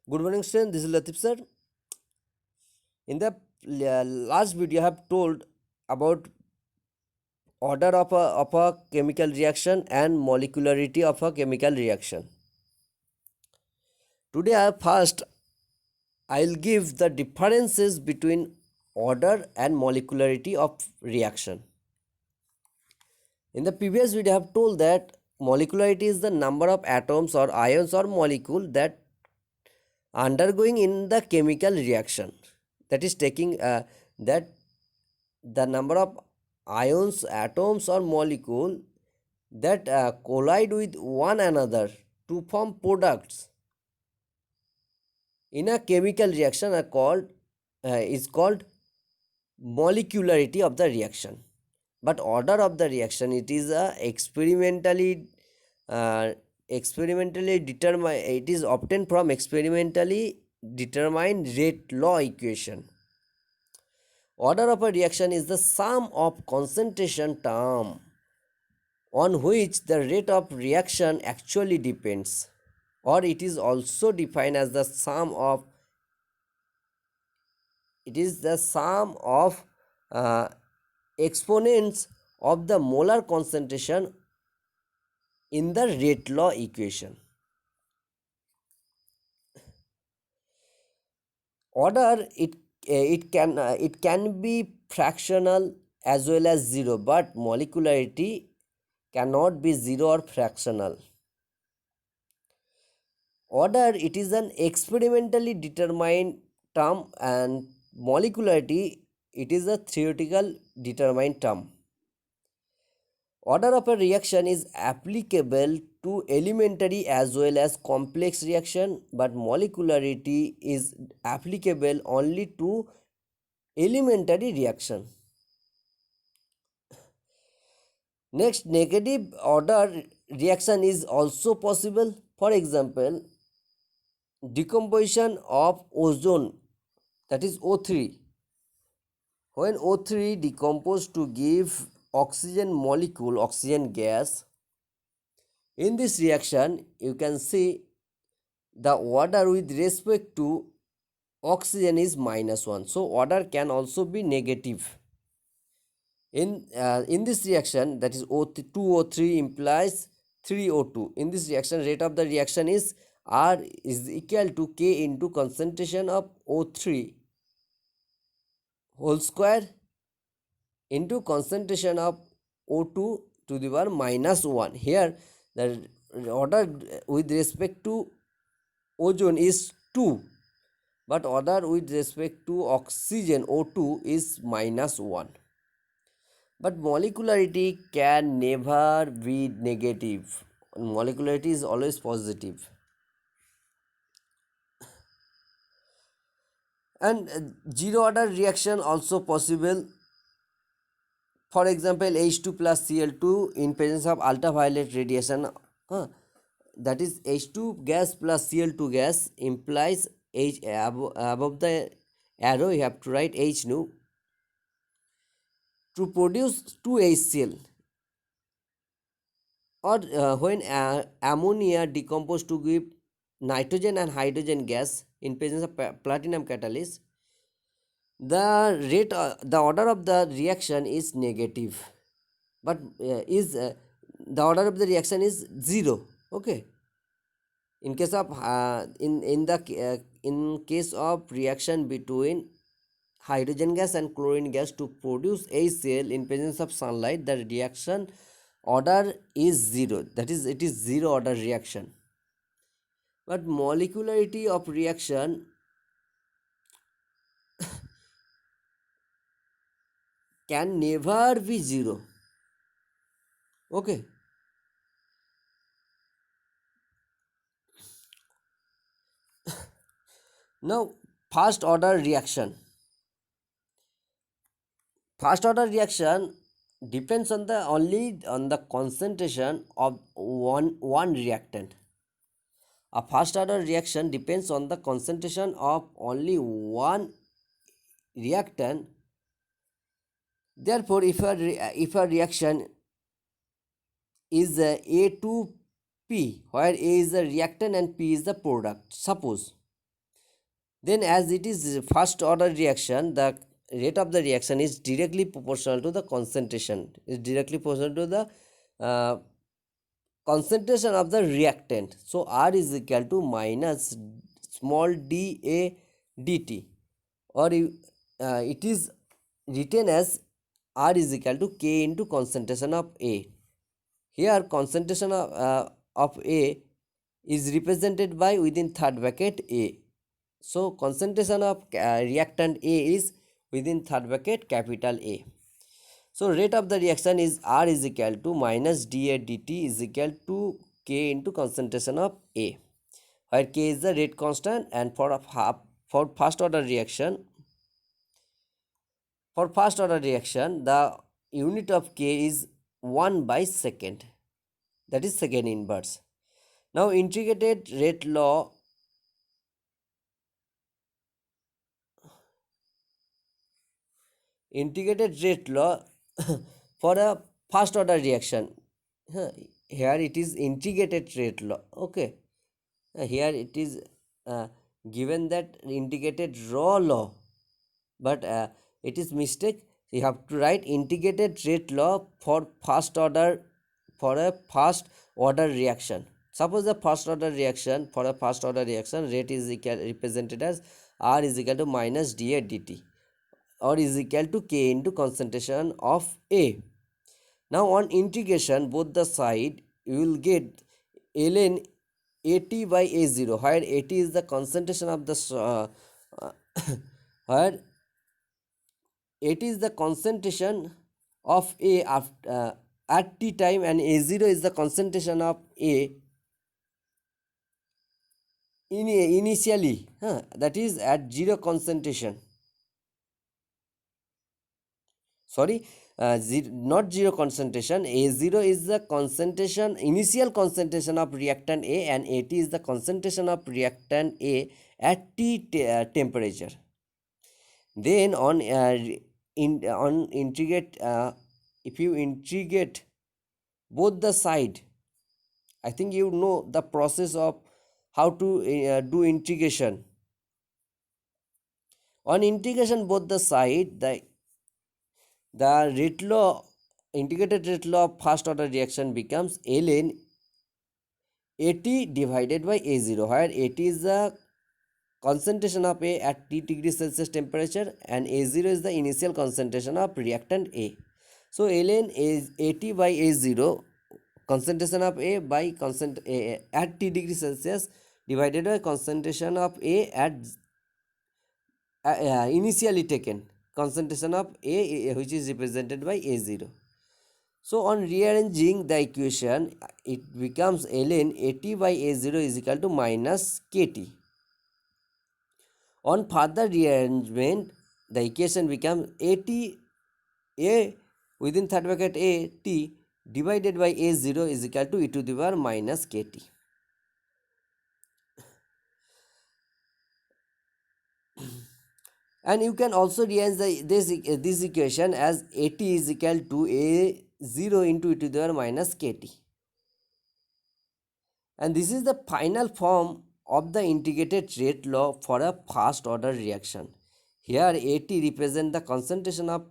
Good morning, students. This is Latif sir. In the last video, I have told about order of a chemical reaction and molecularity of a chemical reaction. Today, I'll give the differences between order and molecularity of reaction. In the previous video, I have told that molecularity is the number of atoms or ions or molecule that undergoing in the chemical reaction, that is taking that the number of ions, atoms or molecule that collide with one another to form products in a chemical reaction are called is called molecularity of the reaction. But order of the reaction, it is a uh, experimentally determined, it is obtained from experimentally determined rate law equation. Order of a reaction is the sum of concentration term on which the rate of reaction actually depends, or it is also defined as the sum of uh, exponents of the molar concentration in the rate law equation. Order, it can be fractional as well as zero, but molecularity cannot be zero or fractional. Order, it is an experimentally determined term, and molecularity, it is a theoretical determined term. Order of a reaction is applicable to elementary as well as complex reaction, but molecularity is applicable only to elementary reaction. Next, negative order reaction is also possible. For example, decomposition of ozone, that is O3. When O3 decomposed to give oxygen molecule, oxygen gas, in this reaction you can see the order with respect to oxygen is -1. So order can also be negative. In this reaction, that is O2O3 implies 3O2. In this reaction, rate of the reaction is R is equal to K into concentration of O3 whole square into concentration of O2 to the power -1. Here the order with respect to ozone is 2, but order with respect to oxygen O2 is -1. But molecularity can never be negative. Molecularity is always positive. And zero order reaction also possible. For example, H2 plus Cl2 in presence of ultraviolet radiation. That is H2 gas plus Cl2 gas implies H above the arrow you have to write H nu to produce 2 HCl, or when ammonia decomposed to give nitrogen and hydrogen gas in presence of platinum catalyst, the order of the reaction is negative, but is the order of the reaction is 0. Okay, in case of in case of reaction between hydrogen gas and chlorine gas to produce HCl in presence of sunlight, the reaction order is 0, that is it is 0 order reaction. But molecularity of reaction can never be 0. Okay, now first order reaction. First order reaction depends on the only on the concentration of one reactant. A first order reaction depends on the concentration of only one reactant. Therefore, if a reaction is A to P, where A is the reactant and P is the product, suppose Then as it is first order reaction, the rate of the reaction is directly proportional to the concentration, is directly proportional to the uh, concentration of the reactant. So R is equal to minus small dA dt, or it is written as R is equal to K into concentration of A. Here concentration of A is represented by within third bracket A. So concentration of reactant A is within third bracket capital A. So rate of the reaction is R is equal to minus dA dt is equal to K into concentration of A, where K is the rate constant, and for first order reaction, the unit of K is 1 by second, that is second inverse. Now integrated rate law for a first order reaction. Here it is integrated rate law. Okay, here it is uh, given that integrated raw law, but it is mistake. You have to write integrated rate law for first order, for a first order reaction. Suppose the first order reaction, for a first order reaction, rate is represented as R is equal to minus dA dt, or is equal to K into concentration of A. Now on integration both the side, you will get ln AT by A0, where AT is the concentration of the where AT is the concentration of A at T time, and A0 is the concentration of A initially, that is at zero concentration. Sorry, not zero concentration. A0 is the concentration, initial concentration of reactant A, and AT is the concentration of reactant A at temperature. Then on integrate, if you integrate both the side, I think you know the process of how to do integration. On integration both the side, the rate law, integrated rate law of first order reaction becomes ln AT divided by A0, where AT is the concentration of A at T degree Celsius temperature, and A0 is the initial concentration of reactant A. So ln is AT by A0, concentration of A by at T degree Celsius, divided by concentration of A at initially taken concentration of A, which is represented by A0. So on rearranging the equation, it becomes ln AT by A0 is equal to minus KT. On further rearrangement, the equation becomes AT A within third bracket AT divided by A0 is equal to e to the power minus KT. And you can also rearrange this equation as AT is equal to A0 into e to the power minus KT. And this is the final form of the integrated rate law for a first order reaction. Here AT represents the concentration of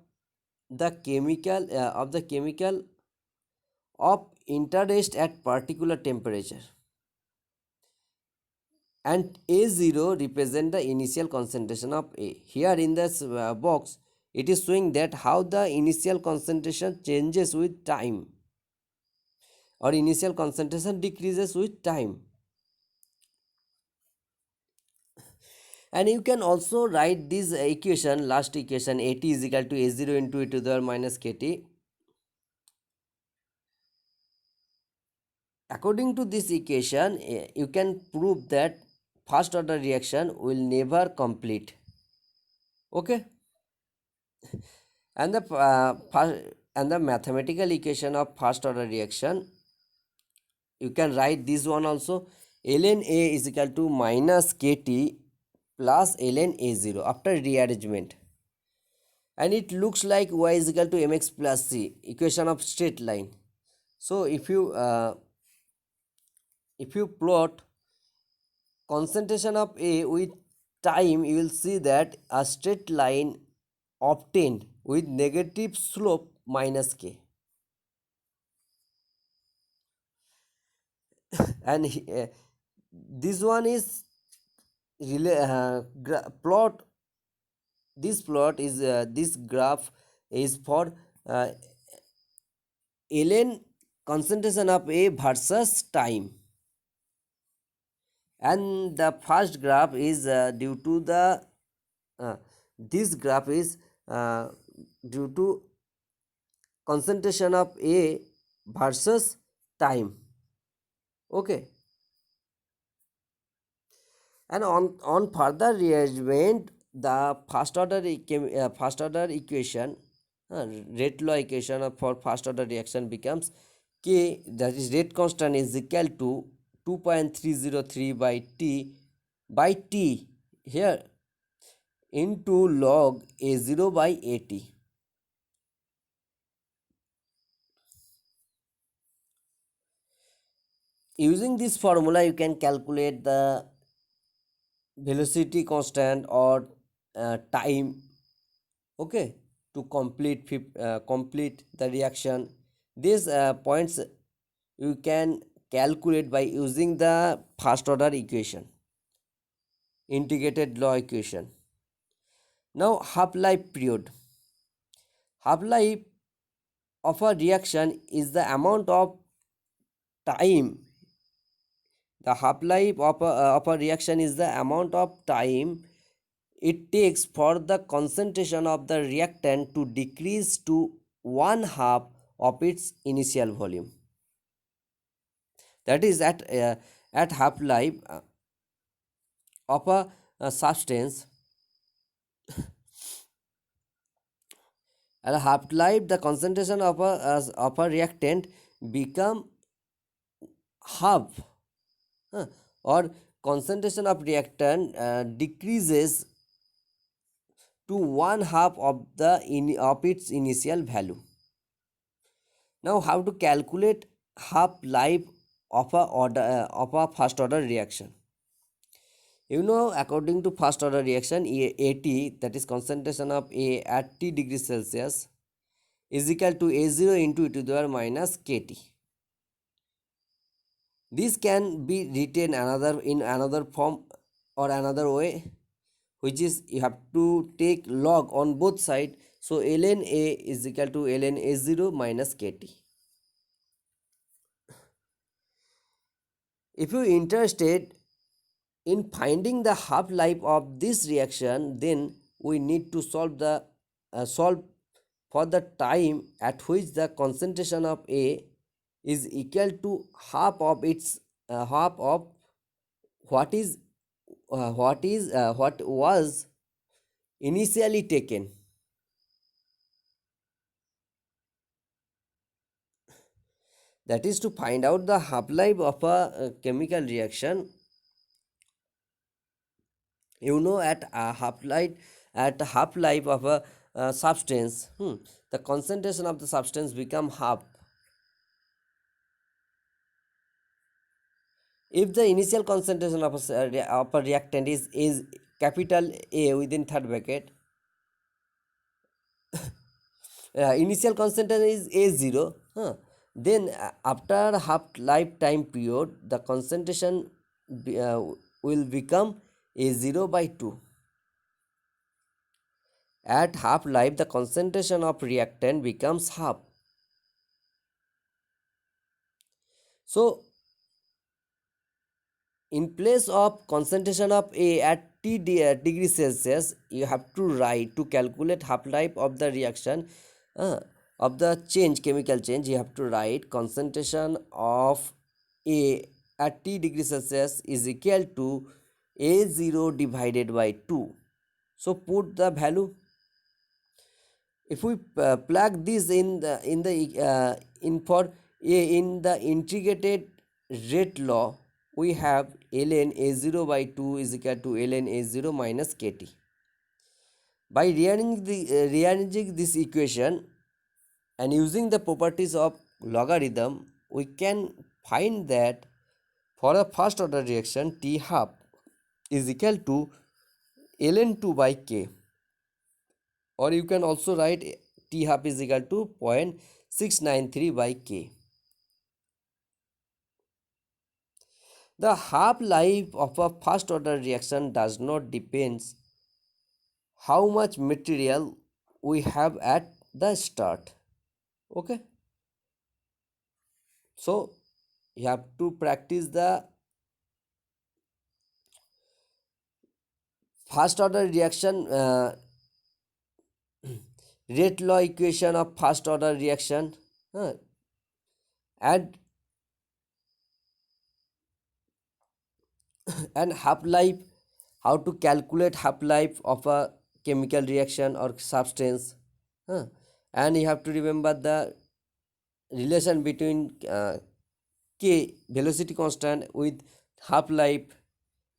the chemical of interest at particular temperature, and A0 represent the initial concentration of A. Here in this box, it is showing that how the initial concentration changes with time, or initial concentration decreases with time. And you can also write this equation, last equation, AT is equal to A0 into e to the power minus KT. According to this equation, you can prove that first order reaction will never complete. Okay, and the mathematical equation of first order reaction, you can write this one also. Ln A is equal to minus KT plus ln A0 after rearrangement, and it looks like y is equal to mx plus c, equation of straight line. So if you plot concentration of A with time, you will see that a straight line obtained with negative slope minus k, and this one is plot. This plot is this graph is for uh, ln concentration of A versus time, and the first graph is due to the this graph is uh, due to concentration of A versus time. Okay, and on further rearrangement, the first order equation, rate law equation for first order reaction becomes k, that is rate constant, is equal to 2.303 by t here into log a0 by at. Using this formula, you can calculate the velocity constant or time, okay, to complete the reaction. These points you can calculate by using the first order equation, integrated law equation. Now half life period. Half life of a reaction is the amount of time. The half life of a reaction is the amount of time it takes for the concentration of the reactant to decrease to one half of its initial volume. That is at half life of a substance. At half life, the concentration of a reactant become half, huh, or concentration of reactant decreases to one half of of its initial value. Now, how to calculate half life of a first order reaction? You know, according to first order reaction, AT, that is concentration of A at T degrees Celsius, is equal to A0 into e to the power minus KT. This can be written in another form or another way, which is you have to take log on both sides. So ln A is equal to ln A0 minus KT. If you are interested in finding the half life of this reaction, then we need to solve for the time at which the concentration of A is equal to half of its half of what what was initially taken. That is to find out the half life of a chemical reaction. You know, at half life of a substance, the concentration of the substance become half. If the initial concentration of of a reactant is capital A within third bracket, initial concentration is A0, then after half lifetime period, the concentration will become A0 by 2. At half life, the concentration of reactant becomes half. So in place of concentration of A at T degree Celsius, you have to write, to calculate half life of the reaction, of the chemical change, you have to write concentration of A at T degree Celsius is equal to A0 divided by 2. So put the value. If we plug this in for A in the integrated rate law, we have ln A0 by 2 is equal to ln A0 minus KT. By rearranging this equation and using the properties of logarithm, we can find that for a first order reaction, T half is equal to ln2 by k, or you can also write T half is equal to 0.693 by k. The half life of a first order reaction does not depends how much material we have at the start. Okay, so you have to practice the first order reaction, rate law equation of first order reaction, uh, and half life, how to calculate half life of a chemical reaction or substance, uh, and you have to remember the relation between k velocity constant with half life,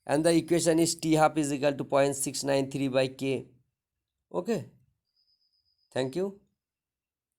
and the equation is T half is equal to 0.693 by k. Okay, thank you.